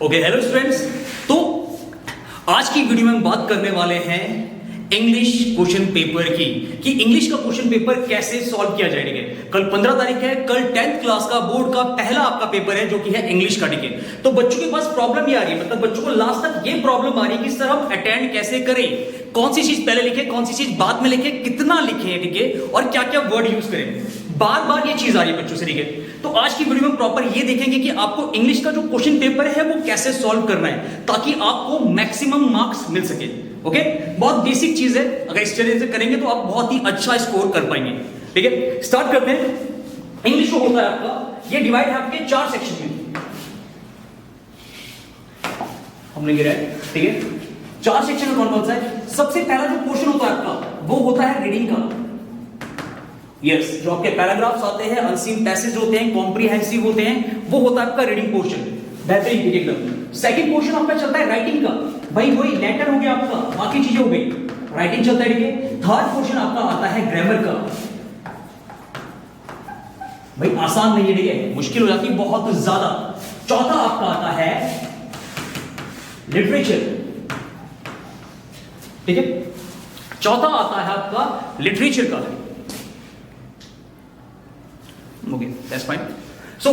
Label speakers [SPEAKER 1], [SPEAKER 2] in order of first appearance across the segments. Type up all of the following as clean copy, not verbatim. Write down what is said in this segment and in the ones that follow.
[SPEAKER 1] Okay hello students. तो आज की वीडियो में हम बात करने वाले हैं इंग्लिश क्वेश्चन पेपर की कि इंग्लिश का क्वेश्चन पेपर कैसे सॉल्व किया जाए। ठीक है, कल 15 तारीख है, कल 10th क्लास का बोर्ड का पहला आपका पेपर है जो कि है इंग्लिश का। ठीक है, तो बच्चों के पास प्रॉब्लम ये आ रही है, मतलब बच्चों को लास्ट तक ये प्रॉब्लम आ रही है कि सर हम अटेंड कैसे करें, कौन सी चीज पहले लिखे, कौन सी चीज बाद में लिखे, कितना लिखे, ठीक है, और क्या क्या वर्ड यूज करें। बार बार ये चीज आ रही है बच्चों से। ठीक है, तो आज की वीडियो में प्रॉपर ये देखेंगे कि आपको इंग्लिश का जो क्वेश्चन पेपर है वो कैसे सॉल्व करना है ताकि आपको मैक्सिमम मार्क्स मिल सके। ओके, बहुत बेसिक चीज है, अगर इस तरह से करेंगे तो आप बहुत ही अच्छा स्कोर कर पाएंगे। ठीक है, स्टार्ट करते हैं। इंग्लिश जो होता है आपका, ये डिवाइड है आपके 4 सेक्शन में, हमने गिरा है। ठीक है, 4 सेक्शन में कौन कौन सा है। सबसे पहला जो पोर्शन होता है आपका वो होता है रीडिंग का। यस, जो आपके पैराग्राफ्स आते हैं, अनसीन पैसेज होते हैं, कॉम्प्रिहेंसिव होते हैं, वो होता है आपका रीडिंग पोर्शन। बेहतरीन एकदम। सेकंड पोर्शन आपका चलता है राइटिंग का, भाई वही लेटर हो गया आपका, बाकी चीजें हो गई, राइटिंग चलता है। ठीक है, थर्ड पोर्शन आपका आता है ग्रामर का। भाई आसान नहीं है, ठीक है, मुश्किल हो जाती है बहुत ज्यादा। चौथा आपका आता है लिटरेचर। ठीक है, चौथा आता है आपका लिटरेचर का। Okay, that's fine. सो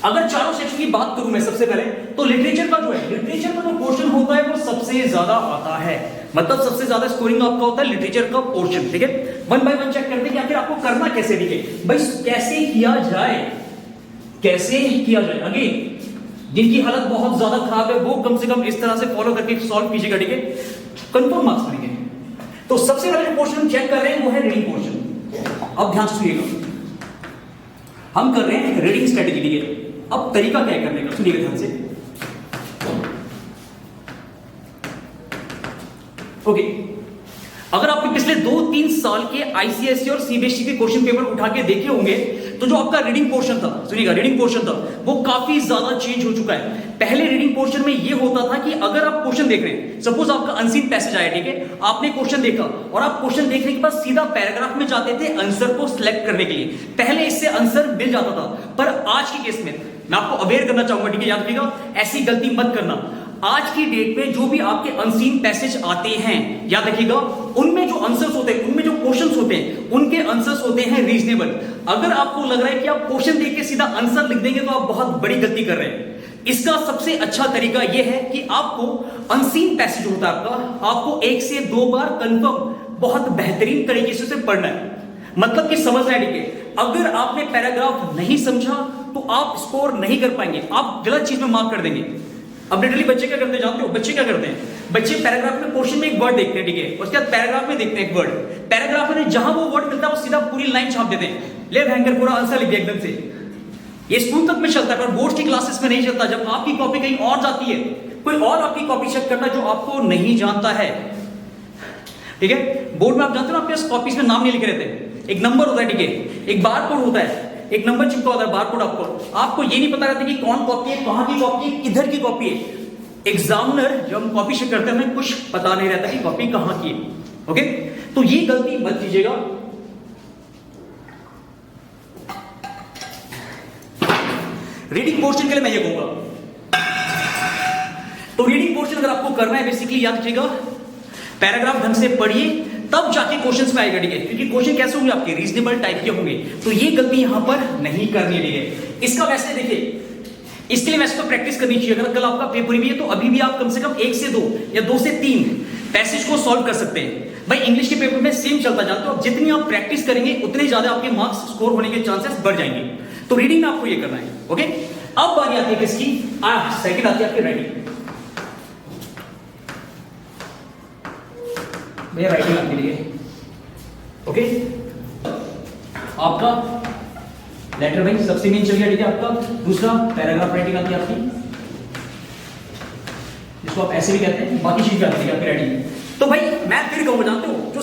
[SPEAKER 1] अगर चारों सेक्शन की बात करूं मैं सबसे पहले, तो लिटरेचर का जो है, लिटरेचर का जो पोर्शन होता है वो सबसे ज्यादा आता है, मतलब सबसे ज्यादा स्कोरिंग आपका होता है लिटरेचर का पोर्शन। ठीक है, वन बाय वन चेक करते हैं कि आखिर आपको करना कैसे। ठीक है भाई, कैसे किया जाए, कैसे किया जाए। अगेन, जिनकी हालत बहुत ज्यादा खराब है वो कम से कम इस तरह से फॉलो करके सॉल्व कीजिएगा। ठीक है, कंफर्म मार्क्स मिलेंगे। तो सबसे पहले पोर्शन चेक कर रहे हैं वो है रीडिंग पोर्शन। अब ध्यान से सुनिएगा, हम कर रहे हैं रीडिंग स्ट्रेटेजी। ठीक है, अब तरीका क्या है करने का, सुनिएगा ध्यान से। ओके, अगर आपके पिछले 2-3 साल के आईसीएसई और सीबीएसई के क्वेश्चन पेपर उठा के देखे होंगे तो जो आपका रीडिंग पोर्शन था, सुनिएगा, रीडिंग पोर्शन था वो काफी ज्यादा चेंज हो चुका है। पहले रीडिंग पोर्शन में ये होता था कि अगर आप क्वेश्चन देख रहे हैं, सपोज आपका अनसीन पैसेज आया, ठीक है, आपने क्वेश्चन देखा और आप क्वेश्चन देखने के बाद सीधा पैराग्राफ में जाते थे आंसर को सिलेक्ट करने के लिए। पहले इससे आंसर मिल जाता था, पर आज की केस में मैं आपको अवेयर करना चाहूंगा, ठीक है, याद रखिएगा, ऐसी गलती मत करना। आज की डेट में जो भी आपके अनसीन पैसेज आते हैं, याद रखिएगा, उनमें जो आंसर्स होते हैं, उनमें जो क्वेश्चंस होते हैं, उनके आंसर्स होते हैं रीजनेबल। अगर आपको लग रहा है कि आप क्वेश्चन देख के सीधा आंसर लिख देंगे तो आप बहुत बड़ी गलती कर रहे हैं। इसका सबसे अच्छा तरीका यह है कि आपको अनसीन पैसेज होता है आपका, आपको 1 से 2 बार कंफर्म बहुत बेहतरीन तरीके से उसे पढ़ना है, मतलब कि समझना है। ठीक है, अगर आपने पैराग्राफ नहीं समझा तो आप स्कोर नहीं कर पाएंगे, आप गलत चीज में मार्क कर देंगे। अब लिटरली बच्चे क्या करते हैं जानते हो, बच्चे क्या करते हैं, बच्चे पैराग्राफ में पोर्शन में एक वर्ड देखते हैं, ठीक है, उसके बाद पैराग्राफ में देखते हैं एक वर्ड, पैराग्राफ में जहां वो वर्ड मिलता है वो सीधा पूरी लाइन छाप देते हैं, ले भयंकर पूरा आंसर लिख दिया एकदम से। ये स्कूल तक में चलता है पर बोर्ड की क्लासेस में नहीं चलता। जब आपकी कॉपी कहीं और जाती है, कोई और आपकी कॉपी चेक करता है जो आपको नहीं जानता है। ठीक है, बोर्ड में आप जानते हो आपके कॉपीज में नाम नहीं लिखे रहते, एक नंबर होता है, ठीक है, एक बार कोड होता है, एक नंबर चिपका होता है, बार कोड। आपको ये नहीं पता रहता कि कौन कॉपी है, कहां की कॉपी है, किधर की कॉपी है। एग्जामिनर जब हम कॉपी चेक करते हैं हमें कुछ पता नहीं रहता कि कॉपी कहां की है। ओके, तो ये गलती मत कीजिएगा। रीडिंग पोर्शन के लिए मैं ये कहूंगा, तो रीडिंग पोर्शन अगर आपको करना है, बेसिकली याद रखिएगा, पैराग्राफ ढंग से पढ़िए तब जाके क्वेश्चंस में आएगा। ठीक है, क्योंकि क्वेश्चन कैसे होंगे आपके, रीजनेबल टाइप के होंगे, तो ये गलती यहां पर नहीं करनी है। ठीक है, इसका वैसे देखिए, इसके लिए वैसे तो प्रैक्टिस करनी चाहिए। अगर कल आपका पेपर भी है तो अभी भी आप कम से कम 1 से 2 या 2 से 3 पैसेज को सॉल्व कर सकते हैं। भाई इंग्लिश के पेपर में सेम चलता जानते हो, जितनी आप प्रैक्टिस करेंगे उतने ज्यादा आपके मार्क्स स्कोर होने के चांसेस बढ़ जाएंगे। तो रीडिंग में आपको ये करना है। ओके, अब बारी आती है किसकी, सेकंड आती है आपकी राइटिंग। भैया राइटिंग आपके लिए, ओके, आपका लेटर भाई सबसे मेन चल गया। ठीक है, आपका दूसरा पैराग्राफ राइटिंग आती है आपकी, जिसको आप ऐसे भी कहते हैं, बाकी चीज आती है आपकी राइटिंग। तो भाई मैं फिर कहूंगा, जानते हो जो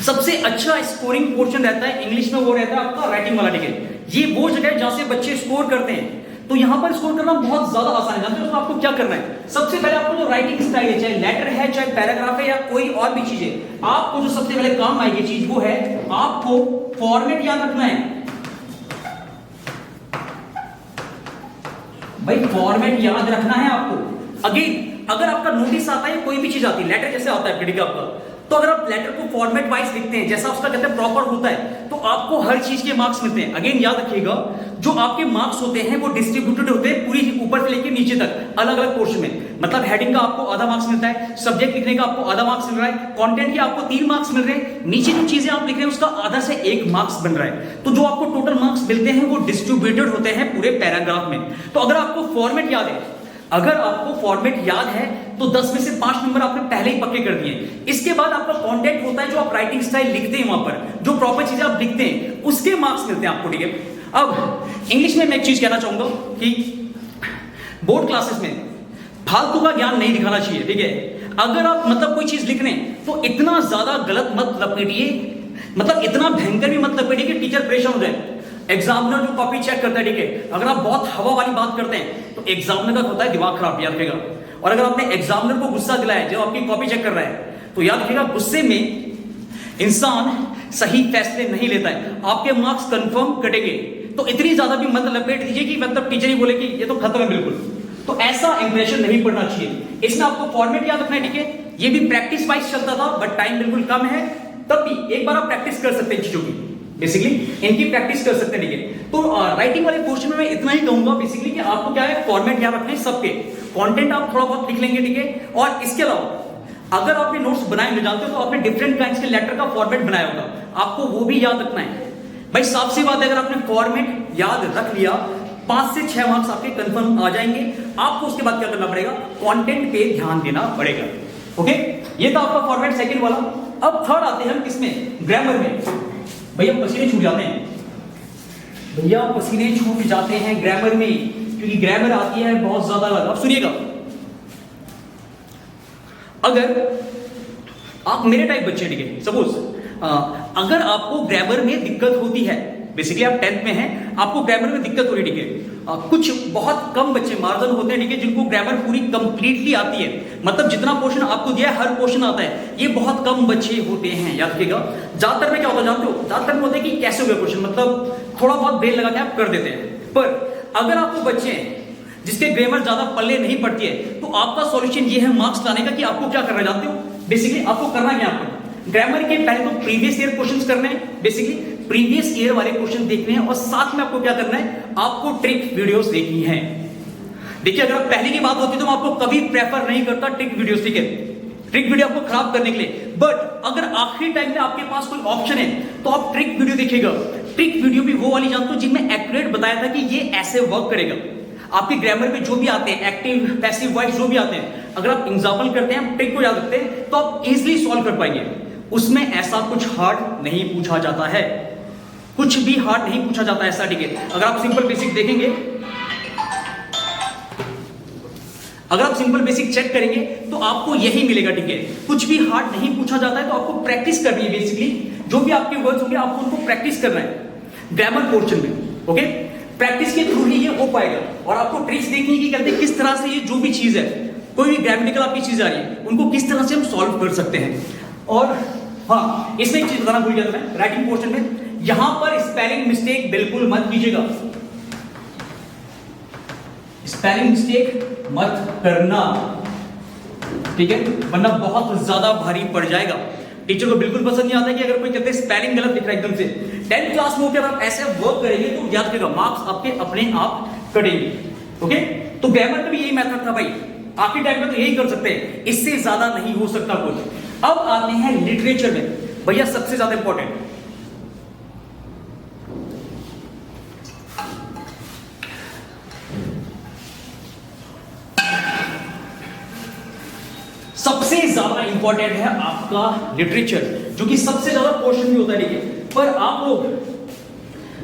[SPEAKER 1] सबसे अच्छा स्कोरिंग पोर्शन रहता है इंग्लिश में वो रहता है आपका राइटिंग वाला। ठीक है, ये वो जगह है जहां से बच्चे स्कोर करते हैं, तो यहां पर स्कोर करना बहुत ज्यादा आसान है। जानते हो आपको क्या करना है, सबसे पहले आपको जो राइटिंग स्टाइल है, चाहे लेटर है, चाहे पैराग्राफ है, या कोई और भी चीज है, आपको जो सबसे पहले काम आएगी चीज वो है आपको फॉर्मेट याद रखना है। भाई फॉर्मेट याद रखना है आपको। अगेन अगर आपका नोटिस आता है, कोई भी चीज आती है, लेटर जैसे आता है ठीक है आपका, तो अगर आप लेटर को फॉर्मेट वाइज लिखते हैं, जैसा उसका कहते हैं प्रॉपर होता है, तो आपको हर चीज के मार्क्स मिलते हैं। अगेन याद रखिएगा, जो आपके मार्क्स होते हैं वो डिस्ट्रीब्यूटेड होते हैं पूरी ऊपर से लेकर नीचे तक अलग अलग पोर्शन में। मतलब हेडिंग का आपको आधा मार्क्स मिलता है, सब्जेक्ट लिखने का आपको आधा मार्क्स मिल रहा है, कंटेंट के आपको 3 मार्क्स मिल रहे हैं, नीचे जो चीजें आप लिख रहे हैं उसका आधा से 1 मार्क्स बन रहा है। तो जो आपको टोटल मार्क्स मिलते हैं वो डिस्ट्रीब्यूटेड होते हैं पूरे पैराग्राफ में। तो अगर आपको फॉर्मेट याद है, अगर आपको फॉर्मेट याद है तो 10 में से 5 नंबर आपने पहले ही पक्के कर दिए। इसके बाद आपका कंटेंट होता है, जो आप राइटिंग स्टाइल लिखते हैं, वहां पर जो प्रॉपर चीजें आप लिखते हैं उसके मार्क्स मिलते हैं आपको, ठीक है। अब इंग्लिश में मैं एक चीज कहना चाहूंगा कि बोर्ड क्लासेस में फालतू का ज्ञान नहीं दिखाना चाहिए, ठीक है। अगर आप मतलब कोई चीज लिख रहे हैं तो इतना ज्यादा गलत मत लपेटिए, मतलब इतना भयंकर भी मत लपेटिए कि टीचर परेशान हो जाए। एग्जामिनर जो कॉपी चेक करता है, ठीक है, अगर आप बहुत हवा वाली बात करते हैं तो एग्जामिनर का होता है दिमाग खराब, याद रखिएगा। और अगर आपने एग्जामिनर को गुस्सा दिलाया जो आपकी कॉपी चेक कर रहा है, तो याद रखिएगा गुस्से में इंसान सही फैसले नहीं लेता है, आपके मार्क्स कंफर्म कटेंगे। तो इतनी ज्यादा भी मत लपेट दीजिए कि मतलब टीचर ही बोले कि ये तो खत्म है बिल्कुल। तो ऐसा इंप्रेशन नहीं पड़ना चाहिए। इसमें आपको फॉर्मेट याद रखना है, ठीक है। ये भी प्रैक्टिस वाइज चलता था, बट टाइम बिल्कुल कम है, तब भी एक बार आप प्रैक्टिस कर सकते हैं चीजों की, बेसिकली इनकी प्रैक्टिस कर सकते हैं, ठीक है। तो राइटिंग वाले पोर्शन में मैं इतना ही कहूंगा बेसिकली कि आपको क्या है, फॉर्मेट याद रखने सबके, कंटेंट आप थोड़ा बहुत लिख लेंगे, ठीक है। और इसके अलावा अगर आपने नोट्स बनाए हुए जानते हो तो आपने डिफरेंट काइंड्स के लेटर का फॉर्मेट बनाया होगा, आपको वो भी याद रखना है। भाई साफ सी बात है, अगर आपने फॉर्मेट याद रख लिया 5 से 6 मार्क्स आपके कंफर्म आ जाएंगे। आपको उसके बाद क्या करना पड़ेगा, कंटेंट पे ध्यान देना पड़ेगा, ओके। ये था आपका फॉर्मेट सेकंड वाला। अब थर्ड आते हैं हम किसमें, ग्रामर में। भैया पसीने छूट जाते हैं, भैया पसीने छूट जाते हैं ग्रामर में, क्योंकि ग्रामर आती है बहुत ज्यादा अलग। अब सुनिएगा, अगर आप मेरे टाइप बच्चे, ठीक है, सपोज अगर आपको ग्रामर में दिक्कत होती है, बेसिकली आप 10th में हैं, आपको ग्रामर में दिक्कत हो रही है, ठीक है। कुछ बहुत कम बच्चे मार्जिन होते हैं, ठीक है, जिनको ग्रामर पूरी कंप्लीटली आती है, मतलब जितना पोर्शन आपको दिया है हर पोर्शन आता है, ये बहुत कम बच्चे होते हैं, याद रखिएगा। ज्यादातर में क्या होता है जानते हो, ज्यादातर में होता है कि कैसे हो गया क्वेश्चन, मतलब थोड़ा बहुत ब्रेन लगा के आप कर देते हैं। पर अगर आपको बच्चे हैं जिसके ग्रामर ज्यादा पल्ले नहीं पड़ती है, तो आपका सॉल्यूशन ये है मार्क्स लाने का कि आपको क्या करना जानते हो, बेसिकली आपको करना क्या, आपको ग्रामर के पहले तो प्रीवियस ईयर क्वेश्चंस करने हैं, बेसिकली प्रीवियस ईयर वाले क्वेश्चन देखने हैं, और साथ में आपको क्या करना है, आपको ट्रिक वीडियोस देखनी है। देखिए अगर पहले की बात होती तो मैं आपको कभी प्रेफर नहीं करता ट्रिक वीडियोस, ठीक है, ट्रिक वीडियो आपको खराब करने के लिए। बट अगर आखिरी टाइम में आपके पास कोई ऑप्शन है तो आप ट्रिक वीडियो देखिएगा। ट्रिक वीडियो भी वो वाली जानते हो जिनमें एक्यूरेट बताया था कि ये ऐसे वर्क करेगा। आपके ग्रामर में जो भी आते हैं, एक्टिव पैसिव वॉइस जो भी आते हैं, अगर आप एग्जाम्पल करते हैं, ट्रिक को याद रखते हैं, तो आप इजिली सॉल्व कर पाएंगे। उसमें ऐसा कुछ हार्ड नहीं पूछा जाता है, कुछ भी हार्ड नहीं पूछा जाता है ऐसा, ठीक है। अगर आप सिंपल बेसिक देखेंगे, अगर आप सिंपल बेसिक चेक करेंगे तो आपको यही मिलेगा, ठीक है। कुछ भी हार्ड नहीं पूछा जाता है, तो आपको प्रैक्टिस करनी है, बेसिकली जो भी आपके वर्ड्स होंगे आपको उनको प्रैक्टिस करना है ग्रामर पोर्शन में, ओके। प्रैक्टिस के थ्रू ही ये हो पाएगा। और आपको ट्रिक्स देखनी है कि कहते हैं किस तरह से ये जो भी चीज है, कोई भी ग्रामेटिकल आपकी चीज आ रही है, उनको किस तरह से हम सॉल्व कर सकते हैं। और हाँ, इसमें एक चीज बताना भूल गया था मैं, राइटिंग पोर्शन में यहां पर स्पेलिंग मिस्टेक बिल्कुल मत कीजिएगा, स्पेलिंग मिस्टेक मत करना, ठीक है, वरना बहुत ज्यादा भारी पड़ जाएगा। टीचर को बिल्कुल पसंद नहीं आता कि अगर कोई कहते हैं स्पेलिंग गलत लिख रहा है एकदम से। 10th क्लास में होकर आप ऐसे वर्क करेंगे तो याद रखिएगा मार्क्स आपके अपने आप कटेंगे, ओके। तो ग्रामर का भी यही मेथड था भाई, आखिरी टाइम में तो यही कर सकते हैं, इससे ज्यादा नहीं हो सकता कुछ। अब आते हैं लिटरेचर में, भैया सबसे ज्यादा इंपॉर्टेंट, सबसे ज्यादा इंपॉर्टेंट है आपका लिटरेचर, जो कि सबसे ज्यादा पोर्शन भी होता है, ठीक है। पर आप लोग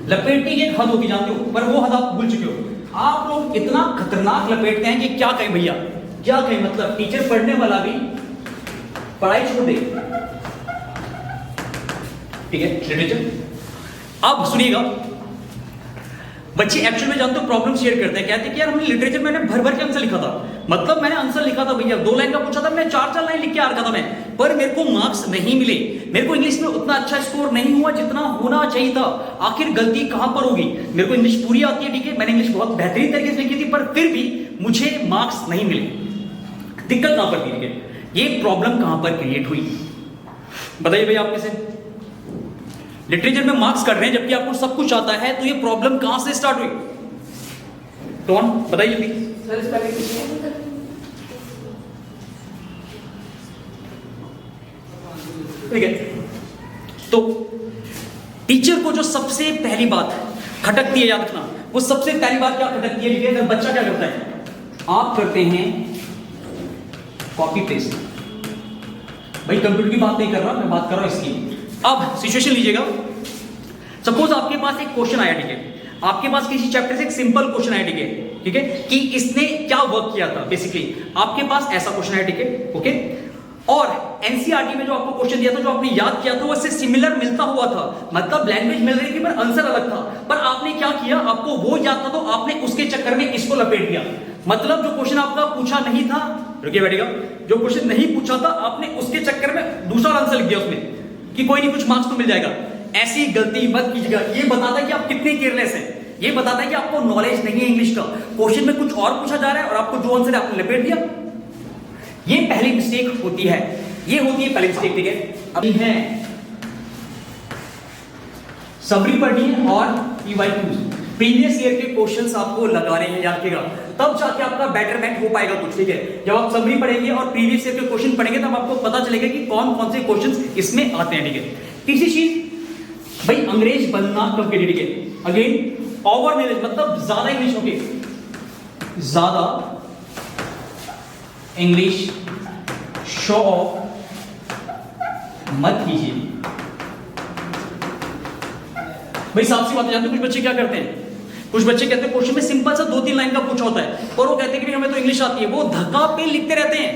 [SPEAKER 1] लपेटने की एक हद होती जानते हो, पर वो हद आप भूल चुके हो। आप लोग इतना खतरनाक लपेटते हैं कि क्या कहें भैया, क्या कहें, मतलब टीचर पढ़ने वाला भी पढ़ाई छोड़ दे, ठीक है। लिटरेचर अब सुनिएगा, बच्चे एक्चुअल में जानते हो प्रॉब्लम शेयर करते हैं, कहते हैं कि यार हमने लिटरेचर मैंने भर भर के आंसर लिखा था, मतलब मैंने आंसर लिखा था भैया 2 लाइन का पूछा था, मैं 4 लाइन लिख के आ रखा था मैं, पर मेरे को मार्क्स नहीं मिले, मेरे को इंग्लिश में उतना अच्छा स्कोर नहीं हुआ जितना होना चाहिए था। आखिर गलती कहां पर होगी? मेरे को इंग्लिश पूरी आती है, ठीक है, मैंने इंग्लिश बहुत बेहतरीन तरीके से लिखी थी, पर फिर भी मुझे मार्क्स नहीं मिले। दिक्कत कहां पर थी? ठीक है, ये प्रॉब्लम कहां पर क्रिएट हुई बताइए भैया आप में से। लिटरेचर में मार्क्स कर रहे हैं जबकि आपको सब कुछ आता है, तो ये प्रॉब्लम कहां से स्टार्ट हुई? कौन बताइए जल्दी। ठीक है, तो टीचर को जो सबसे पहली बात खटकती है, याद रखना, वो सबसे पहली बात क्या खटकती है? अगर बच्चा क्या करता है, आप करते हैं कॉपी पेस्ट। भाई कंप्यूटर की बात नहीं कर रहा, मैं बात कर रहा हूं इसकी। अब सिचुएशन लीजिएगा, सपोज आपके पास एक क्वेश्चन आया, ठीक है, आपके पास किसी चैप्टर से एक सिंपल क्वेश्चन आया, ठीक है, कि इसने क्या वर्क किया था, बेसिकली आपके पास ऐसा क्वेश्चन आया, ठीक है, ओके, और एनसीईआरटी में जो आपको क्वेश्चन दिया था, जो आपने याद किया था, वो इससे सिमिलर मिलता हुआ था, मतलब लैंग्वेज मिल रही थी पर आंसर अलग था, पर आपने क्या किया, आपको वो याद था तो आपने उसके चक्कर में इसको लपेट दिया। मतलब जो क्वेश्चन आपका पूछा नहीं था, रुकिए बैठेगा, जो क्वेश्चन नहीं पूछा था आपने उसके चक्कर में दूसरा आंसर लिख दिया उसमें कि कोई नहीं, कुछ मार्क्स तो मिल जाएगा। ऐसी गलती मत कीजिएगा, ये बताता है कि आप कितने केयरलेस हैं, ये बताता है कि आपको नॉलेज नहीं है इंग्लिश का। क्वेश्चन में कुछ और पूछा जा रहा है और आपको जो आंसर है आपने लपेट दिया। ये पहली मिस्टेक होती है, ये होती है पहली मिस्टेक, ठीक है। अभी है समरी पढ़नी है और पीवाईक्यूज, प्रीवियस ईयर के क्वेश्चंस आपको लगा रहे हैं, याद रखिएगा, तब जाके आपका बेटरमेंट हो पाएगा कुछ, ठीक है। जब आप समरी पढ़ेंगे और प्रीवियस ईयर के क्वेश्चन पढ़ेंगे तब आपको पता चलेगा कि कौन कौन से क्वेश्चंस इसमें आते हैं, ठीक है। तीसरी चीज, भाई अंग्रेज बनना कब के लिए, ठीक है, अगेन ओवर नॉलेज, मतलब ज्यादा इंग्लिश होगी, ज्यादा इंग्लिश शो ऑफ मत कीजिए। भाई साफ सी बात जानते हो, कुछ बच्चे क्या करते हैं, कुछ बच्चे कहते हैं क्वेश्चन में सिंपल सा 2-3 लाइन का पूछा होता है और वो कहते हैं कि हमें तो इंग्लिश आती है, वो धक्का पे लिखते रहते हैं,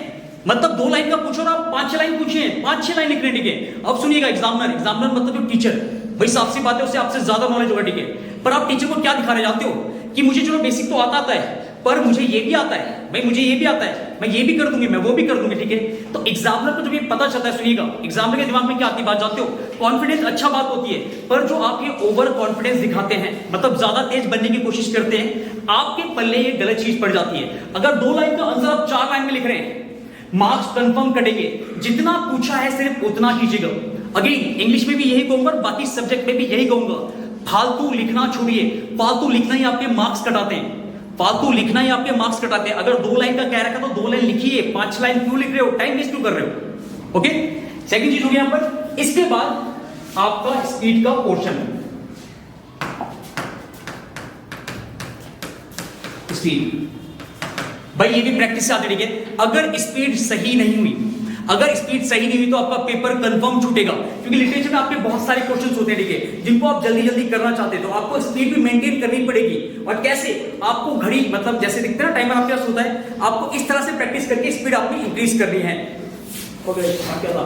[SPEAKER 1] मतलब 2 लाइन का पूछो ना, 5-6 लाइन पूछिए, 5-6 लाइन लिख रहे हैं, ठीक है। अब सुनिएगा, एग्जामिनर, एग्जामिनर मतलब जो टीचर, भाई साफ सी बात है, उससे आपसे ज्यादा नॉलेज होगा, ठीक है, पर आप टीचर को क्या दिखाने जाते हो कि मुझे चलो बेसिक तो आता है, पर मुझे ये भी आता है, भाई मुझे ये भी आता है, मैं ये भी कर दूंगी, मैं वो भी कर दूंगी, ठीक है। तो एग्जामिनर को जब ये पता चलता है, सुनिएगा, एग्जामिनर के दिमाग में क्या आती बात जानते हो, कॉन्फिडेंस अच्छा बात होती है, पर जो आप ये ओवर कॉन्फिडेंस दिखाते हैं, मतलब ज्यादा तेज बनने की कोशिश करते हैं, आपके पल्ले ये गलत चीज पड़ जाती है। अगर 2 लाइन का आंसर आप 4 लाइन में लिख रहे हैं, मार्क्स कंफर्म कटेंगे, जितना पूछा है सिर्फ उतना कीजिएगा। अगेन इंग्लिश में भी यही कहूंगा, बाकी सब्जेक्ट में भी यही कहूंगा, फालतू लिखना छोड़िए, फालतू लिखना ही आपके मार्क्स कटाते हैं, फालतू लिखना ही आपके मार्क्स कटाते हैं। अगर 2 लाइन का कह रखा तो 2 लाइन लिखिए, 5 लाइन क्यों लिख रहे हो, टाइम वेस्ट क्यों कर रहे हो, ओके। सेकंड चीज होगी यहां पर, इसके बाद आपका स्पीड का पोर्शन, स्पीड, भाई ये भी प्रैक्टिस से आते, ठीक है। अगर स्पीड सही नहीं हुई, अगर स्पीड सही नहीं हुई तो आपका पेपर कंफर्म छूटेगा, क्योंकि लिटरेचर में आपके बहुत सारे क्वेश्चंस होते हैं, ठीक है, जिनको आप जल्दी जल्दी करना चाहते हैं, तो आपको स्पीड भी मेंटेन करनी पड़ेगी। और कैसे, आपको घड़ी, मतलब जैसे दिखता है ना टाइमर आपके पास होता है, आपको इस तरह से प्रैक्टिस करके स्पीड आपकी इंक्रीज करनी है। ओके, क्या था,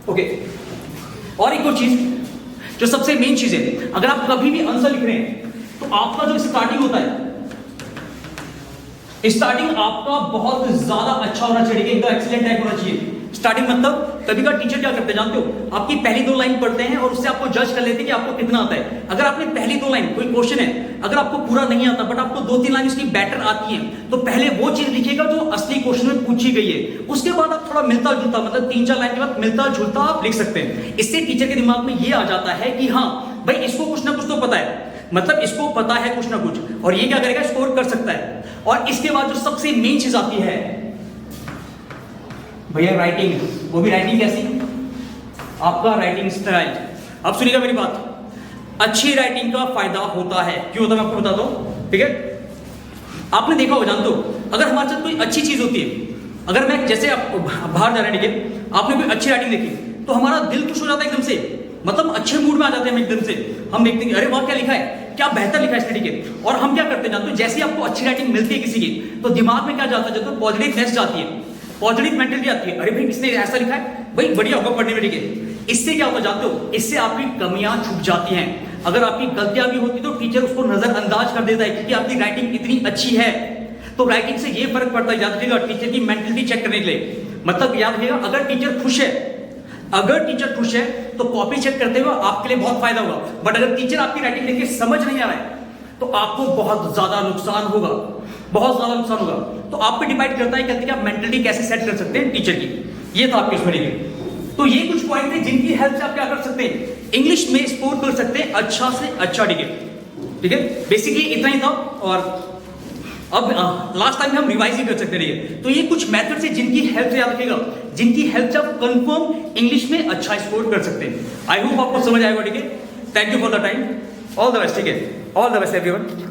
[SPEAKER 1] ओके। और एक और चीज जो सबसे मेन चीज है, अगर आप कभी भी आंसर लिख रहे हैं तो आपका जो स्टार्टिंग होता है, स्टार्टिंग आपका बहुत ज्यादा अच्छा होना चाहिए, एकदम एक्सीलेंट टाइप होना चाहिए। स्टार्टिंग मतलब कभी का टीचर क्या करते हैं जानते हो, आपकी पहली 2 लाइन पढ़ते हैं और उससे आपको जज कर लेते हैं कि आपको कितना आता है। अगर आपने पहली 2 लाइन, कोई क्वेश्चन है, अगर आपको पूरा नहीं आता बट आपको 2-3 लाइन उसकी बेटर आती है, तो पहले वो चीज लिखिएगा जो असली क्वेश्चन में पूछी गई है, उसके बाद आप थोड़ा मिलता जुलता, मतलब 3-4 लाइन के बाद मिलता जुलता आप लिख सकते हैं। इससे टीचर के दिमाग में ये आ जाता है कि हाँ भाई इसको कुछ ना कुछ तो पता है, मतलब इसको पता है कुछ ना कुछ, और ये क्या करेगा, स्कोर कर सकता है। और इसके बाद जो सबसे मेन चीज आती है भैया राइटिंग, वो भी राइटिंग कैसी, आपका राइटिंग स्टाइल। अब सुनिएगा मेरी बात, अच्छी राइटिंग का फायदा होता है, क्यों होता है मैं आपको बताता हूं, ठीक है। आपने देखा होगा, जानते हो, अगर हमारे साथ कोई अच्छी चीज होती है, अगर मैं जैसे आप बाहर जा रहे हैं, ठीक है, आपने कोई अच्छी राइटिंग देखी तो हमारा दिल खुश हो जाता है एकदम से, मतलब अच्छे मूड में आ जाते हैं हम एकदम से, हम देखते हैं अरे वाह क्या लिखा है, क्या बेहतर लिखा है इसने, ठीक है। और हम क्या करते हैं जानते हो, जैसे आपको अच्छी राइटिंग मिलती है किसी की, तो दिमाग में क्या जाता है, जब पॉजिटिवनेस जाती है, पॉजिटिव मेंटलिटी आती है, अरे भाई इसने ऐसा लिखा है, भाई बढ़िया होगा पढ़ने में, ठीक है। इससे क्या होता जानते हो, इससे आपकी कमियां छुप जाती हैं। अगर आपकी गलतियां भी होती तो टीचर उसको नजरअंदाज कर देता है, क्योंकि आपकी राइटिंग इतनी अच्छी है। तो राइटिंग से ये फर्क पड़ता है, याद रखिएगा, टीचर की मेंटलिटी चेक करने के लिए। मतलब याद रखिएगा, अगर टीचर खुश है तो कॉपी चेक करते हुए आपके लिए बहुत फायदा होगा। बट अगर टीचर आपकी राइटिंग देख के समझ नहीं आ रहा है तो आपको बहुत ज्यादा नुकसान होगा, बहुत ज्यादा नुकसान होगा। तो आप पे डिपेंड करता है कि आप मेंटलिटी कैसे सेट कर सकते हैं टीचर की। ये था आपके इसमें। तो ये कुछ पॉइंट थे जिनकी हेल्प से आप क्या कर सकते हैं, इंग्लिश में स्कोर कर सकते हैं अच्छा से अच्छा। ठीक है, बेसिकली इतना ही था। और अब लास्ट टाइम हम रिवाइज ही कर सकते रहिए। तो ये कुछ मेथड से जिनकी हेल्प से याद रखिएगा, जिनकी हेल्प से आप कंफर्म इंग्लिश में अच्छा स्कोर कर सकते हैं। आई होप आपको समझ आएगा। ठीक है, thank you for the time, all the best. ठीक है, ऑल द बेस्ट एवरीवन।